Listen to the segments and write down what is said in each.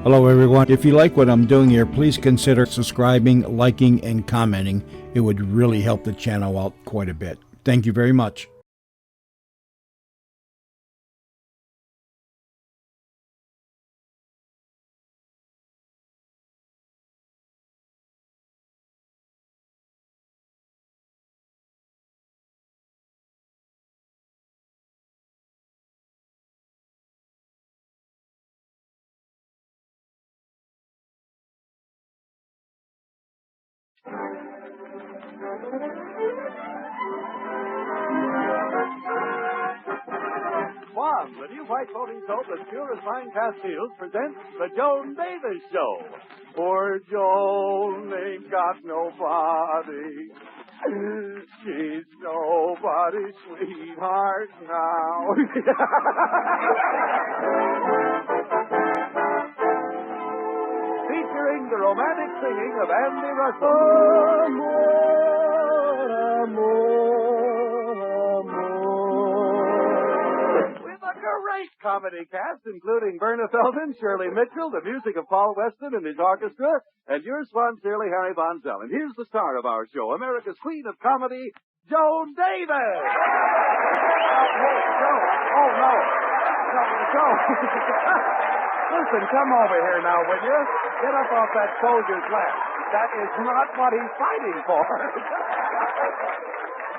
Hello, everyone. If you like what I'm doing here, please consider subscribing, liking, and commenting. It would really help the channel out quite a bit. Thank you very much. Swan, the new white floating soap as pure as fine castiles, presents the Joan Davis Show. Poor Joan ain't got nobody. She's nobody's sweetheart now. Featuring the romantic singing of Andy Russell. Great comedy cast, including Verna Felton, Shirley Mitchell, the music of Paul Weston and his orchestra, and yours sincerely, Harry Von Zell. And here's the star of our show, America's Queen of Comedy, Joan Davis. Oh, no. Joan. Listen, come over here now, will you? Get up off that soldier's lap. That is not what he's fighting for.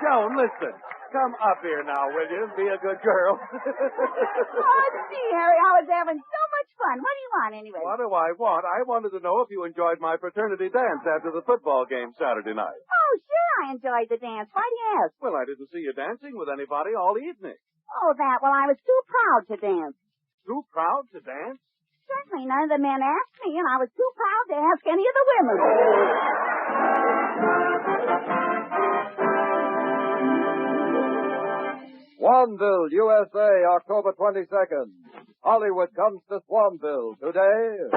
Joan, listen. Come up here now, will you? Be a good girl. Oh, gee, Harry, I was having so much fun. What do you want, anyway? What do I want? I wanted to know if you enjoyed my fraternity dance after the football game Saturday night. Oh, sure I enjoyed the dance. Why do you ask? Well, I didn't see you dancing with anybody all evening. Oh, that. Well, I was too proud to dance. Too proud to dance? Certainly none of the men asked me, and I was too proud to ask any of the women. Swanville, USA, October 22nd. Hollywood comes to Swanville today.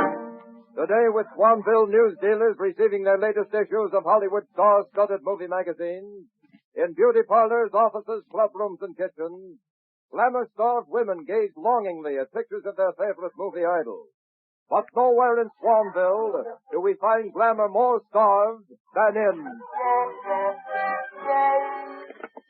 Today, with Swanville news dealers receiving their latest issues of Hollywood star-studded movie magazines, in beauty parlors, offices, club rooms, and kitchens, glamour-starved women gaze longingly at pictures of their favorite movie idols. But nowhere in Swanville do we find glamour more starved than in...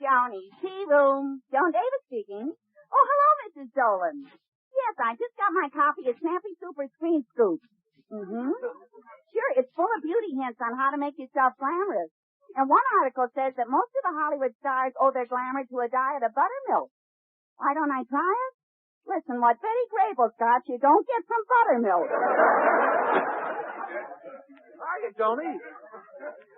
Johnny, tea room. Joan Davis speaking. Oh, hello, Mrs. Dolan. Yes, I just got my copy of Snappy Super Screen Scoop. Sure, it's full of beauty hints on how to make yourself glamorous. And one article says that most of the Hollywood stars owe their glamour to a diet of buttermilk. Why don't I try it? Listen, what Betty Grable got, you don't get from buttermilk. Hiya, Joni.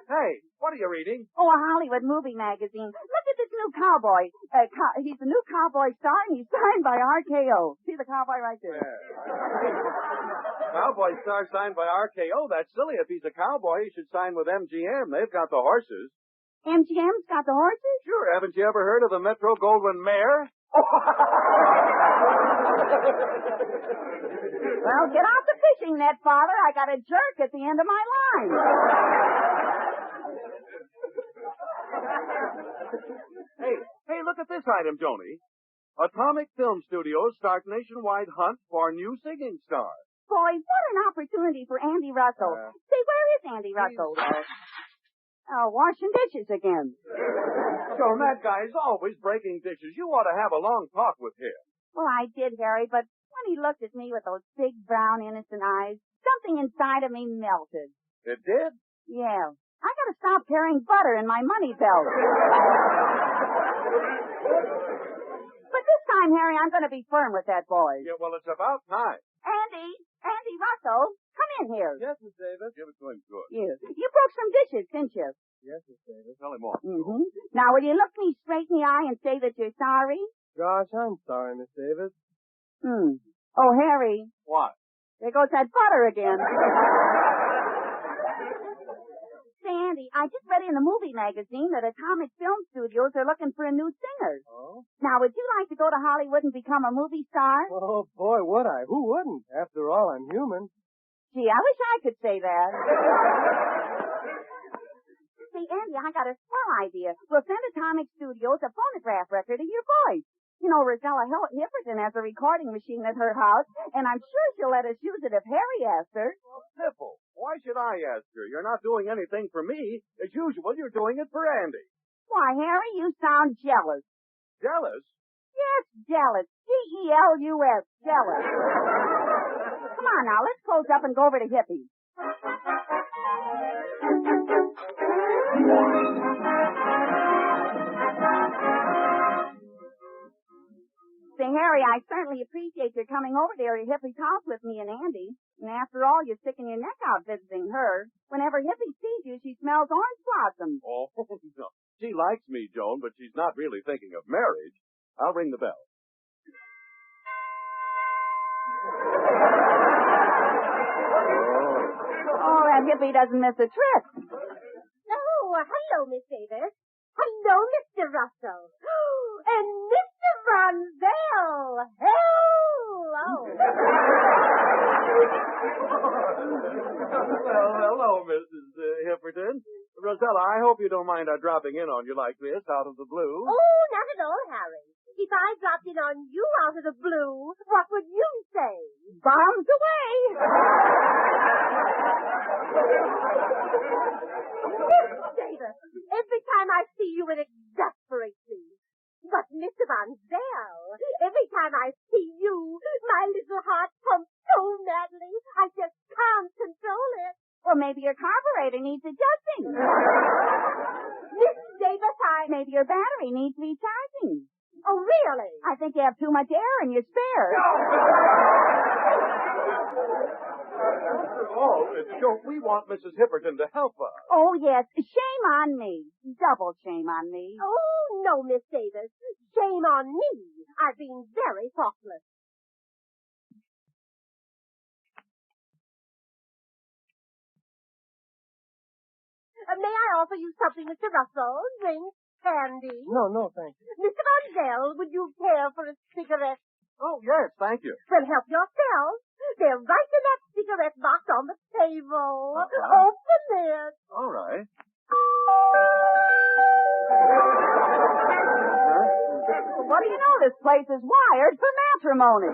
Hey, what are you reading? Oh, a Hollywood movie magazine. Look at this new cowboy. He's a new cowboy star, and he's signed by RKO. See the cowboy right there? Cowboy star signed by RKO? That's silly. If he's a cowboy, he should sign with MGM. They've got the horses. MGM's got the horses? Sure. Haven't you ever heard of the Metro Goldwyn Mare? Well, get out the fishing net, Father. I got a jerk at the end of my line. Hey, look at this item, Joni. Atomic Film Studios start nationwide hunt for new singing star. Boy, what an opportunity for Andy Russell. Say, where is Andy Russell? Oh, washing dishes again. Joan, that guy's always breaking dishes. You ought to have a long talk with him. Well, I did, Harry, but when he looked at me with those big, brown, innocent eyes, something inside of me melted. It did? Yeah. I gotta stop carrying butter in my money belt. But this time, Harry, I'm gonna be firm with that boy. Yeah, well, it's about time. Andy Russell, come in here. Yes, Miss Davis. Give it to him good. You broke some dishes, didn't you? Yes, Miss Davis. Tell him off. Now, will you look me straight in the eye and say that you're sorry? Gosh, I'm sorry, Miss Davis. Oh, Harry. What? There goes that butter again. Say, Andy, I just read in the movie magazine that Atomic Film Studios are looking for a new singer. Oh? Now, would you like to go to Hollywood and become a movie star? Oh, boy, would I. Who wouldn't? After all, I'm human. Gee, I wish I could say that. See, Andy, I got a swell idea. We'll send Atomic Studios a phonograph record of your voice. You know, Rosella Hipperton has a recording machine at her house, and I'm sure she'll let us use it if Harry asks her. Simple. Why should I ask her? You're not doing anything for me. As usual, you're doing it for Andy. Why, Harry, you sound jealous. Jealous? Yes, jealous. Jealous. Jealous. Come on now, let's close up and go over to Hippie's. Say, Harry, I certainly appreciate your coming over there to Hippie's house with me and Andy. And after all, you're sticking your neck out visiting her. Whenever Hippie sees you, she smells orange blossoms. Oh, no. She likes me, Joan, but she's not really thinking of marriage. I'll ring the bell. Oh, that Hippie doesn't miss a trick. Oh, hello, Miss Davis. Hello, Mr. Russell. And Mr. Von Zell. Hello. Well, hello, Mrs. Hipperton. Rosella, I hope you don't mind our dropping in on you like this, out of the blue. Oh, not at all, Harry. If I dropped in on you out of the blue, what would you say? Bombs away. Miss Davis, every time I see you, it exasperates me. But Mr. Von Zell, every time I see you, my little heart pumps so madly, I just can't control it. Well, maybe your carburetor needs adjusting. Miss Davis, Maybe your battery needs recharging. Oh, really? I think you have too much air in your spare. After all, don't we want Mrs. Hipperton to help us? Oh, yes. Shame on me. Double shame on me. Oh, no, Miss Davis. Shame on me. I've been very thoughtless. May I offer you something, Mr. Russell? Drink, candy? No, thank you. Mr. Von Zell, would you care for a cigarette? Oh, yes, thank you. Well, help yourself. They're right in that cigarette box on the table. Uh-huh. Open it. All right. What do you know? This place is wired for matrimony.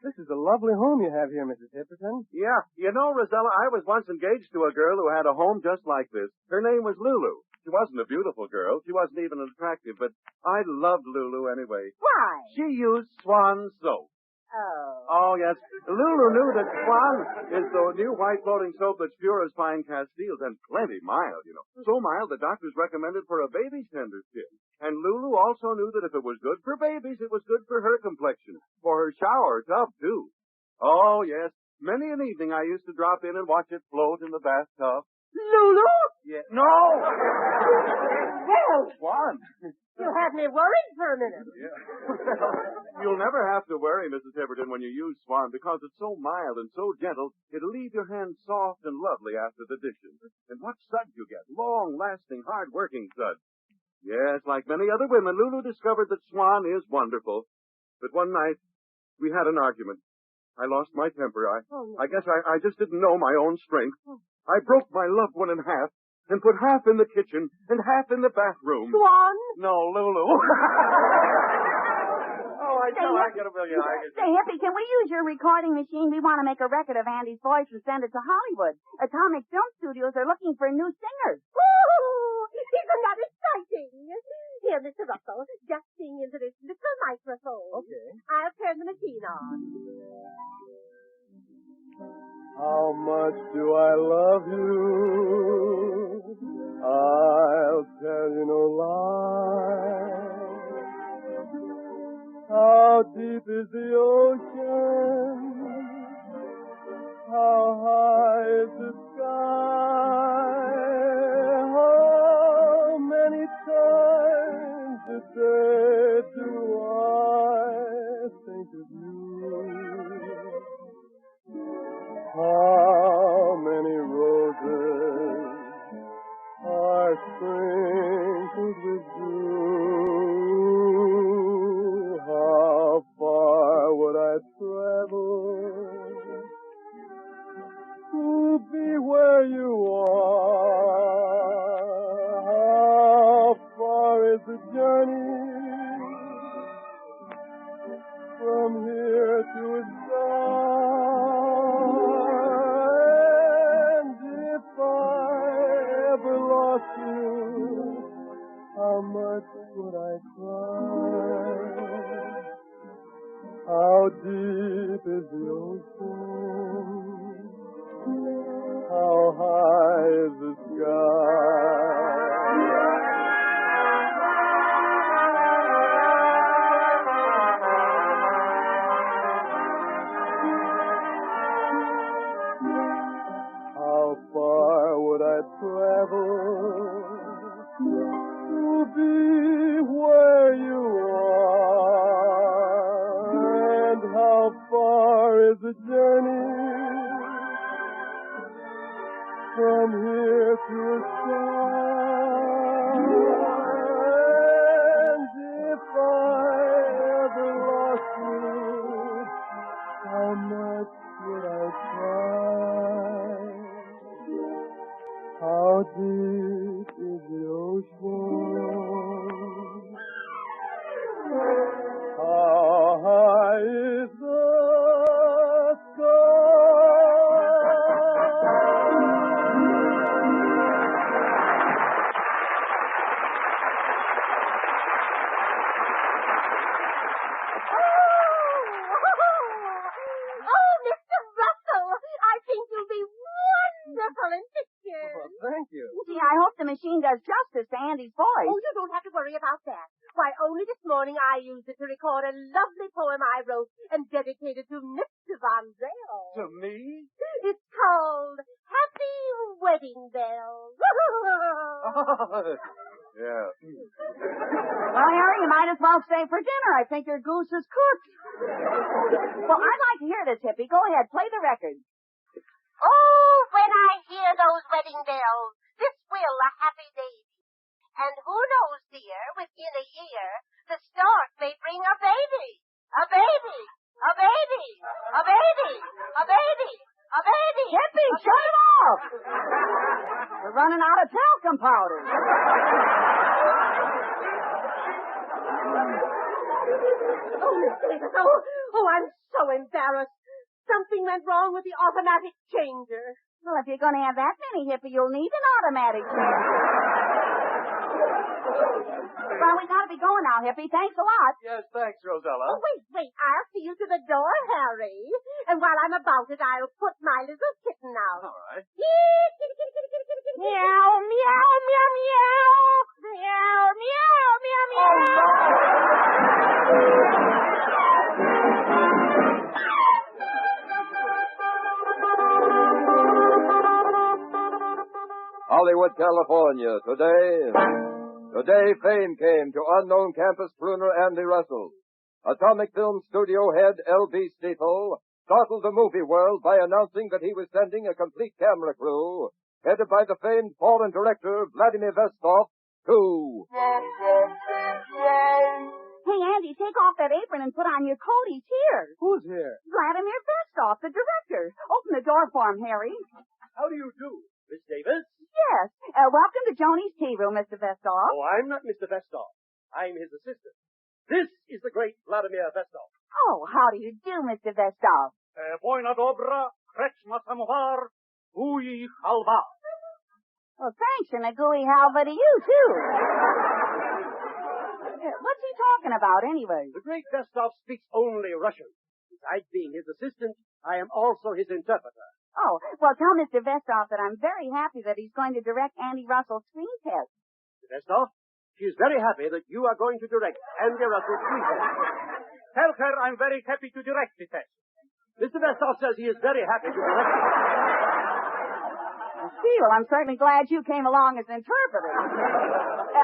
This is a lovely home you have here, Mrs. Hipperton. Yeah, you know, Rosella, I was once engaged to a girl who had a home just like this. Her name was Lulu. She wasn't a beautiful girl. She wasn't even attractive, but I loved Lulu anyway. Why? She used Swan soap. Oh. Oh, yes. Lulu knew that Swan is the new white floating soap that's pure as fine castiles and plenty mild, you know. So mild the doctors recommended for a baby's tender skin. And Lulu also knew that if it was good for babies, it was good for her complexion. For her shower tub, too. Oh, yes. Many an evening I used to drop in and watch it float in the bathtub. Lulu? Yeah. No! Well, Swan. you had me worried for a minute. Yeah. You'll never have to worry, Mrs. Hipperton, when you use Swan, because it's so mild and so gentle, it'll leave your hands soft and lovely after the dishes. And what suds you get. Long-lasting, hard-working suds. Yes, like many other women, Lulu discovered that Swan is wonderful. But one night, we had an argument. I lost my temper. I guess I just didn't know my own strength. I broke my loved one in half and put half in the kitchen and half in the bathroom. Swan? No, Lulu. Oh, I tell I get a million. Say, Hippie, can we use your recording machine? We want to make a record of Andy's voice and send it to Hollywood. Atomic Film Studios are looking for new singers. Ooh, isn't that exciting? Here, Mr. Russell, just sing into this little microphone. Okay. I'll turn the machine on. How much do I love you? I'll tell you no lie. How deep is the ocean? How high is the sky? How many times a day do I think of you? How many roses are sprinkled with dew? How far would I travel phone. How high is the sky? How far would I travel to be where you are? And how far is the journey from here to the sky? And if I ever lost you, how much would I try? How deep is the ocean? How high is the sky? Oh, Mr. Russell, I think you'll be wonderful in pictures. Well, thank you. Gee, I hope the machine does justice to Andy's voice. Oh, you don't have to worry about that. Why, only this morning I used it to record a lovely poem I wrote and dedicated to Mr. Von Zell. To me? It's called Happy Wedding Bells. Yeah. Well, Harry, you might as well stay for dinner. I think your goose is cooked. Well, I'd like to hear this, Hippie. Go ahead, play the record. Oh, when I hear those wedding bells, this will a happy day be. And who knows, dear, within a year, the stork may bring a baby. A baby. A baby. A baby. A baby. A baby. Hippie, shut it off! We're running out of talcum powder. Oh, Miss Davis, oh, I'm so embarrassed. Something went wrong with the automatic changer. Well, if you're going to have that many, Hippie, you'll need an automatic changer. Well, we got to be going now, Hippie. Thanks a lot. Yes, thanks, Rosella. Oh, wait. I'll see you to the door, Harry. And while I'm about it, I'll put my little kitten out. All right. Kitty. Meow, meow, meow, meow. Meow, meow, meow, meow. Hollywood, California. Today fame came to unknown campus pruner Andy Russell. Atomic Film Studio head L.B. Stiefel startled the movie world by announcing that he was sending a complete camera crew, headed by the famed foreign director Vladimir Vestov, to... Hey, Andy, take off that apron and put on your coat. He's here. Who's here? Vladimir Vestov, the director. Open the door for him, Harry. How do you do, Miss Davis? Yes. Welcome to Joni's tea room, Mr. Vestov. Oh, I'm not Mr. Vestov. I'm his assistant. This is the great Vladimir Vestov. Oh, how do you do, Mr. Vestov? Wojna dobra, kreczma samovar, uji halva. Well, thanks, and a gooey halva to you, too. What's he talking about, anyway? The great Vestov speaks only Russian. Besides being his assistant, I am also his interpreter. Oh, well, tell Mr. Vestov that I'm very happy that he's going to direct Andy Russell's screen test. Mr. Vestov, she is very happy that you are going to direct Andy Russell's screen test. Tell her I'm very happy to direct the test. Mr. Vestov says he is very happy to direct it. See, well, I'm certainly glad you came along as interpreter.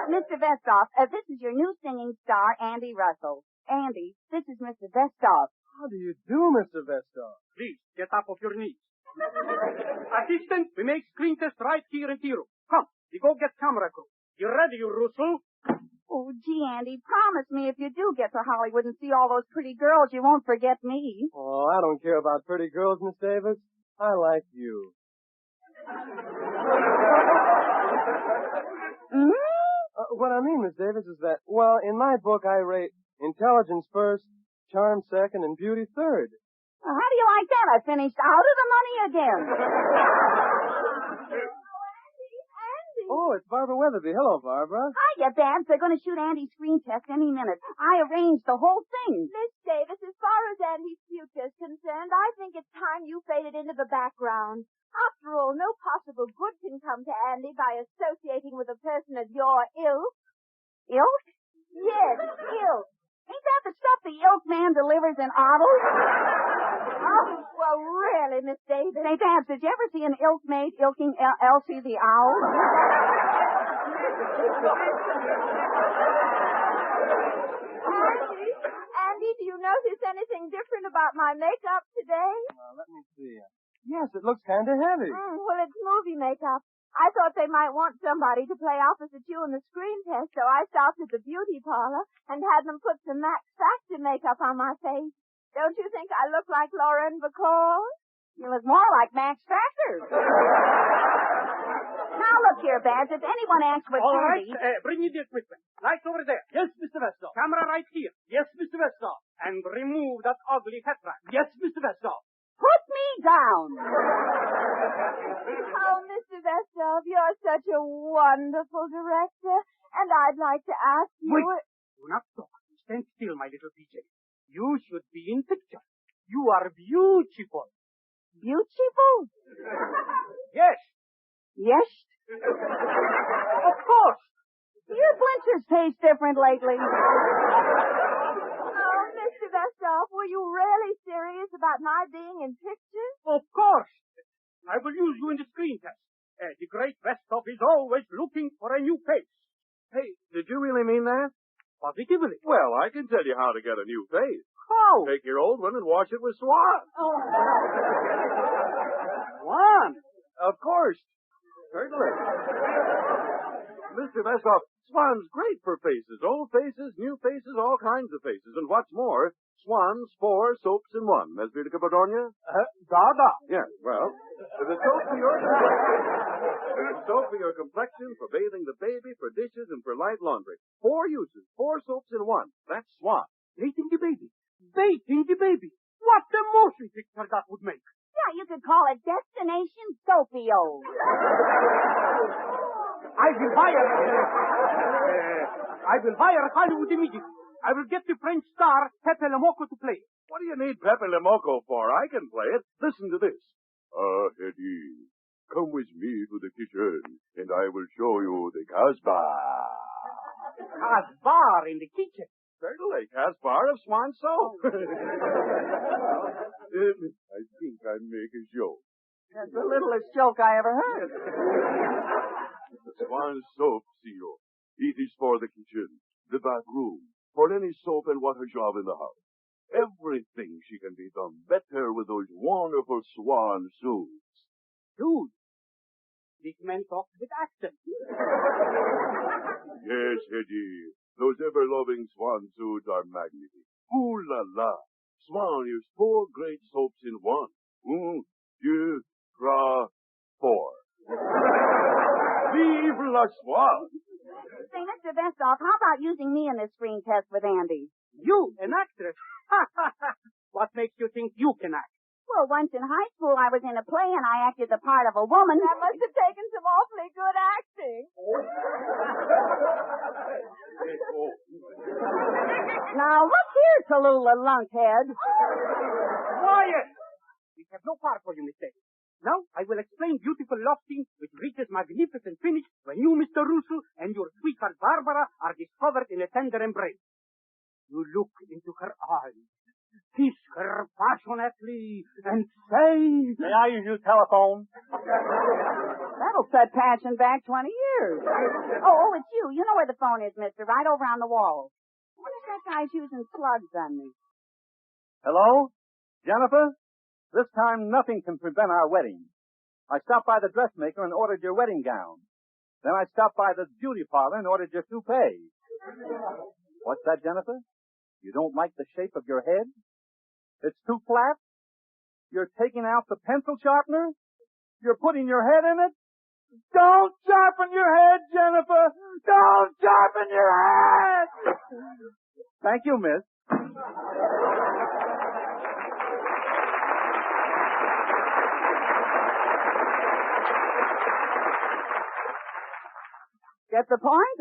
Mr. Vestov, this is your new singing star, Andy Russell. Andy, this is Mr. Vestov. How do you do, Mr. Vestov? Please, get up off your knees. Assistant, we make screen test right here in Tiro. Come, we go get camera crew. You ready, you Russell? Oh, gee, Andy, promise me if you do get to Hollywood and see all those pretty girls, you won't forget me. Oh, I don't care about pretty girls, Miss Davis. I like you. What I mean, Miss Davis, is that, well, in my book I rate intelligence first, charm second, and beauty third. Well, how do you like that? I finished out of the money again. Andy. Oh, it's Barbara Weatherby. Hello, Barbara. Hiya, Babs. They're going to shoot Andy's screen test any minute. I arranged the whole thing. Miss Davis, as far as Andy's future is concerned, I think it's time you faded into the background. After all, no possible good can come to Andy by associating with a person of your ilk. Ilk? Yes, ilk. Ain't that the stuff the ilk man delivers in autos? Oh, well, really, Miss Davis. St. Anne's, did you ever see an ilk maid ilking Elsie the owl? Andy, do you notice anything different about my makeup today? Let me see. Yes, it looks kind of heavy. Well, it's movie makeup. I thought they might want somebody to play opposite you in the screen test, so I stopped at the beauty parlor and had them put some Max Factor makeup on my face. Don't you think I look like Lauren Bacall? You look more like Max Factor. Now look here, Babs, if anyone asks what All right, Andy... bring me the equipment. Lights over there. Yes, Mr. Westall. Camera right here. Yes, Mr. Westall. And remove that ugly hat rack. Yes, Mr. Westall. Put me down. Oh, Mr. Vestov, you're such a wonderful director, and I'd like to ask you... Wait. Do not talk. Stand still, my little PJ. You should be in picture. You are beautiful. Beautiful? Yes. Yes? Of course. Your blinchers taste different lately. Oh, Mr. Vestov, were you really serious about my being in pictures? Of course. I will use you in the screen test. The great Westhoff is always looking for a new face. Hey, did you really mean that? Positively. Well, I can tell you how to get a new face. How? Take your old one and wash it with Swan. One. Of course. Certainly. Mr. Westhoff, Swan's great for faces. Old faces, new faces, all kinds of faces. And what's more, Swan's 4 soaps in 1. Mesbirka Padonia? Dada. Yes, well, the soap for your complexion, for bathing the baby, for dishes, and for light laundry. 4 uses, 4 soaps in 1. That's Swan. Bathing the baby. Bathing the baby. What a motion picture that would make. Yeah, you could call it Destination Sophio. I will hire Hollywood immediately. I will get the French star Pepe Le Moco to play. What do you need Pepe Le Moco for? I can play it. Listen to this. Eddie, come with me to the kitchen, and I will show you the Casbah. Casbah in the kitchen. Certainly, Caspar of Swan Soap. I think I make a joke. That's the littlest joke I ever heard. Swan Soap, Theo. It is for the kitchen, the back room, for any soap and water job in the house. Everything she can be done better with those wonderful Swan suits. Dude, this man talks with accent. Yes, Eddie. Those ever-loving Swan suits are magnificent. Ooh la la. Swan is 4 great soaps in 1. 1, 2, 3, 4. Vive la Swan! Say, Mr. Vestoff, how about using me in this screen test with Andy? You, an actress? What makes you think you can act? Well, once in high school, I was in a play and I acted the part of a woman. That must have taken some awfully good acting. Now, look here, Tallulah Lunkhead. Quiet! We have no part for you, Miss Davis. Now, I will explain beautiful love scene which reaches magnificent finish when you, Mr. Russell, and your sweetheart Barbara are discovered in a tender embrace. You look into her eyes, kiss her passionately, and say... May I use your telephone? That'll set passion back 20 years. Oh, it's you. You know where the phone is, mister, right over on the wall. I wonder if that guy's using slugs on me. Hello? Jennifer? This time nothing can prevent our wedding. I stopped by the dressmaker and ordered your wedding gown. Then I stopped by the beauty parlor and ordered your toupee. What's that, Jennifer? You don't like the shape of your head? It's too flat? You're taking out the pencil sharpener? You're putting your head in it? Don't sharpen your head, Jennifer! Don't sharpen your head! Thank you, miss. Get the point?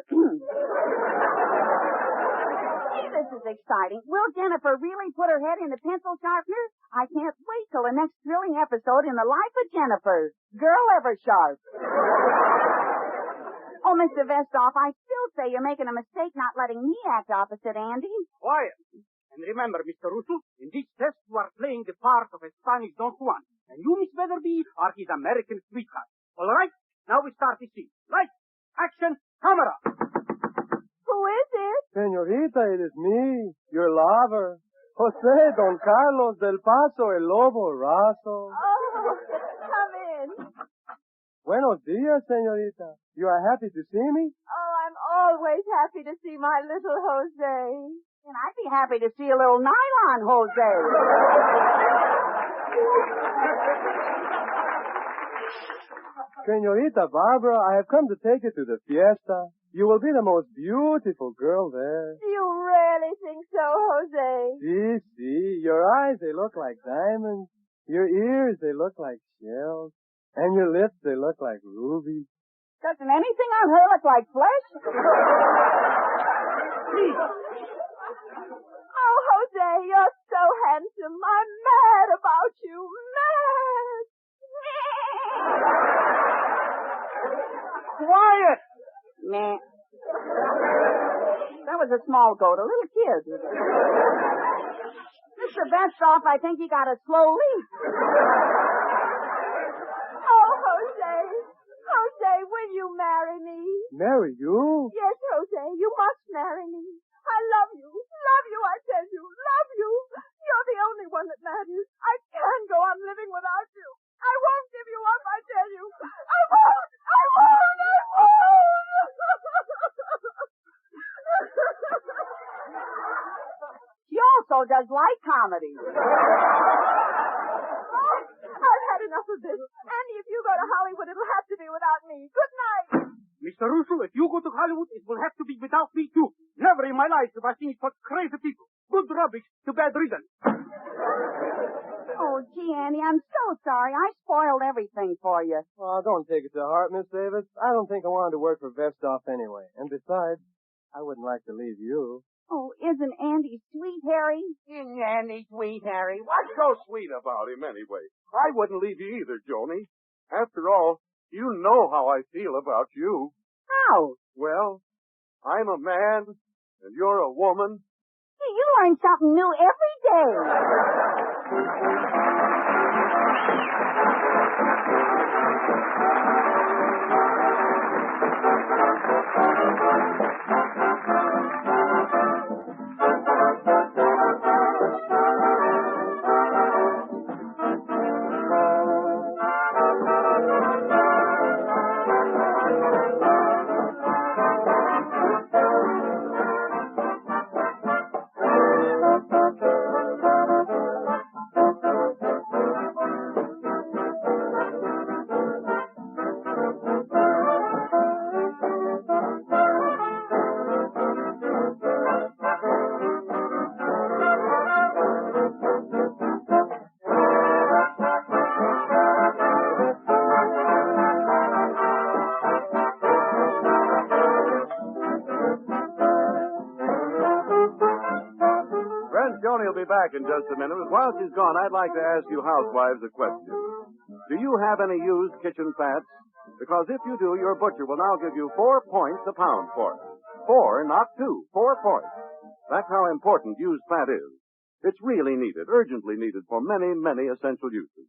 He's this is exciting. Will Jennifer really put her head in the pencil sharpener? I can't wait till the next thrilling episode in the life of Jennifer. Girl ever sharp. Oh, Mr. Vestoff, I still say you're making a mistake not letting me act opposite Andy. Quiet. And remember, Mr. Russell, in this test you are playing the part of a Spanish Don Juan. And you, Miss Weatherby, are his American sweetheart. All right? Now we start the scene. Lights, action, camera. Who is it? Señorita, it is me, your lover, Jose Don Carlos del Paso, el Lobo Raso. Oh, come in. Buenos dias, señorita. You are happy to see me? Oh, I'm always happy to see my little Jose. And I'd be happy to see a little nylon, Jose. Señorita Barbara, I have come to take you to the fiesta. You will be the most beautiful girl there. Do you really think so, Jose? See, your eyes, they look like diamonds. Your ears, they look like shells. And your lips, they look like rubies. Doesn't anything on her look like flesh? Oh, Jose, you're so handsome. I'm mad about you. Mad. Quiet! Meh. That was a small goat, a little kid. Mr. Vestoff, I think he got a slow leak. Oh, Jose. Jose, will you marry me? Marry you? Yes, Jose, you must marry me. I love you. Love you, I tell you. Love you. You're the only one that matters. I can't go on living without you. I won't give you up, I tell you. I won't. I won't. I won't. She also does light comedy. Oh, I've had enough of this. Andy, if you go to Hollywood, it'll have to be without me. Good night. Mr. Russell, if you go to Hollywood, it will have to be without me, too. Never in my life have I seen such crazy people. Good rubbish to bad reason. Oh, gee, Andy, I'm so sorry. I spoiled everything for you. Oh, don't take it to heart, Miss Davis. I don't think I wanted to work for Vestoff anyway. And besides, I wouldn't like to leave you. Oh, isn't Andy sweet, Harry? Andy, sweet Harry. What's so sweet about him anyway? I wouldn't leave you either, Joni. After all, you know how I feel about you. How? Well, I'm a man, and you're a woman. Hey, you learn something new every day. Joni will be back in just a minute, but while she's gone, I'd like to ask you housewives a question. Do you have any used kitchen fats? Because if you do, your butcher will now give you 4 points a pound for it. 4, not 2. 4 points. That's how important used fat is. It's really needed, urgently needed for many, many essential uses.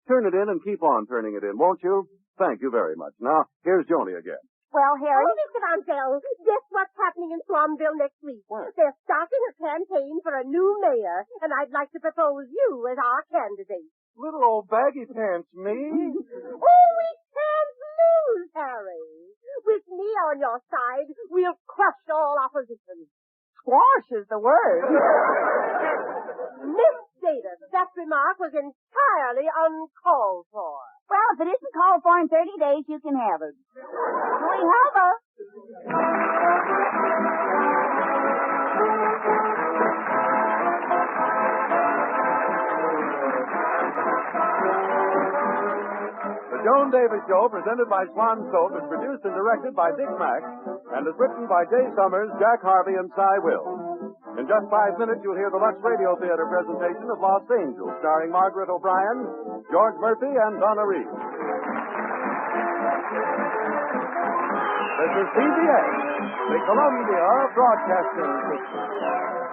Turn it in and keep on turning it in, won't you? Thank you very much. Now, here's Joni again. Well, Harry? Oh, Mr. Van Zell, guess what's happening in Swanville next week? What? They're starting a campaign for a new mayor, and I'd like to propose you as our candidate. Little old baggy pants, me? Oh, we can't lose, Harry. With me on your side, we'll crush all opposition. Squash is the word. Miss Davis, that remark was entirely uncalled for. Well, if it isn't called for in 30 days, you can have it. We have her. The Joan Davis Show, presented by Swan Soap, is produced and directed by Dick Mack and is written by Jay Summers, Jack Harvey, and Cy Will. In just 5 minutes, you'll hear the Lux Radio Theater presentation of Los Angeles, starring Margaret O'Brien, George Murphy, and Donna Reed. This is CBS, the Columbia Broadcasting System.